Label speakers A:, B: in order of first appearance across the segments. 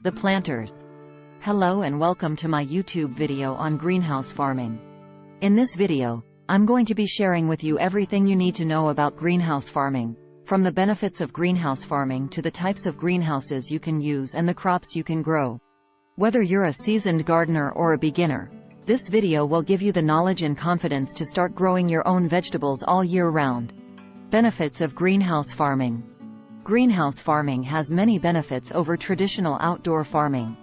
A: the planters. Hello and welcome to my YouTube video on greenhouse farming. In this video, I'm going to be sharing with you everything you need to know about greenhouse farming, from the benefits of greenhouse farming to the types of greenhouses you can use and the crops you can grow. Whether you're a seasoned gardener or a beginner, this video will give you the knowledge and confidence to start growing your own vegetables all year round. Benefits of greenhouse farming. Greenhouse farming has many benefits over traditional outdoor farming.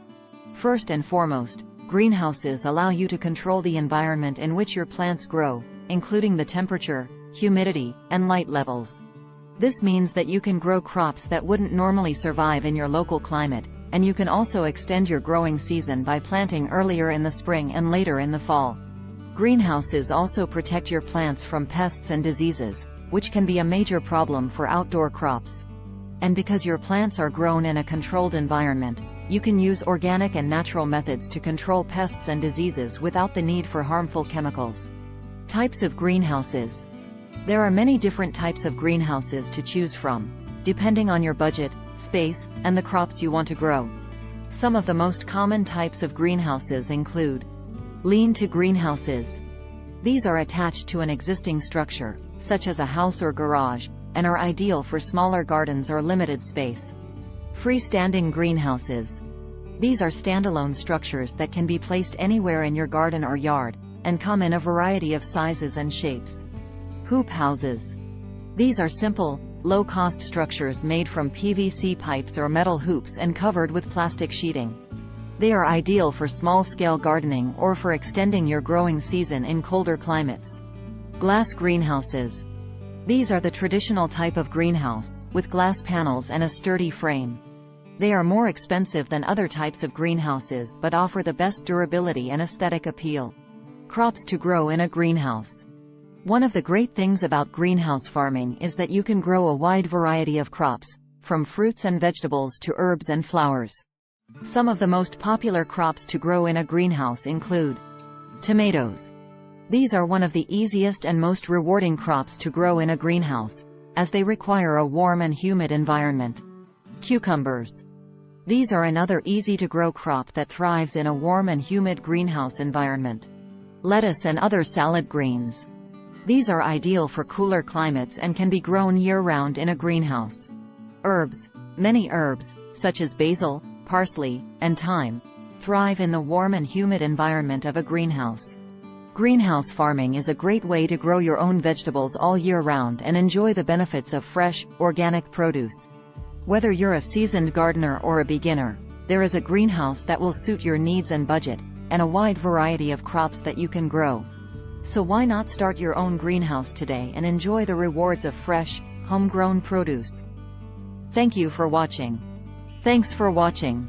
A: First and foremost, greenhouses allow you to control the environment in which your plants grow, including the temperature, humidity, and light levels. This means that you can grow crops that wouldn't normally survive in your local climate, and you can also extend your growing season by planting earlier in the spring and later in the fall. Greenhouses also protect your plants from pests and diseases, which can be a major problem for outdoor crops. And because your plants are grown in a controlled environment, you can use organic and natural methods to control pests and diseases without the need for harmful chemicals. Types of greenhouses. There are many different types of greenhouses to choose from, depending on your budget, space, and the crops you want to grow. Some of the most common types of greenhouses include lean-to greenhouses. These are attached to an existing structure, such as a house or garage, and are ideal for smaller gardens or limited space. Freestanding greenhouses. These are standalone structures that can be placed anywhere in your garden or yard, and come in a variety of sizes and shapes. Hoop houses. These are simple, low-cost structures made from PVC pipes or metal hoops and covered with plastic sheeting. They are ideal for small-scale gardening or for extending your growing season in colder climates. Glass greenhouses. These are the traditional type of greenhouse, with glass panels and a sturdy frame. They are more expensive than other types of greenhouses but offer the best durability and aesthetic appeal. Crops to grow in a greenhouse. One of the great things about greenhouse farming is that you can grow a wide variety of crops, from fruits and vegetables to herbs and flowers. Some of the most popular crops to grow in a greenhouse include tomatoes. These are one of the easiest and most rewarding crops to grow in a greenhouse, as they require a warm and humid environment. Cucumbers. These are another easy-to-grow crop that thrives in a warm and humid greenhouse environment. Lettuce and other salad greens. These are ideal for cooler climates and can be grown year-round in a greenhouse. Herbs. Many herbs, such as basil, parsley, and thyme, thrive in the warm and humid environment of a greenhouse. Greenhouse farming is a great way to grow your own vegetables all year round and enjoy the benefits of fresh, organic produce. Whether you're a seasoned gardener or a beginner, there is a greenhouse that will suit your needs and budget, and a wide variety of crops that you can grow. So why not start your own greenhouse today and enjoy the rewards of fresh, homegrown produce? Thank you for watching. Thanks for watching.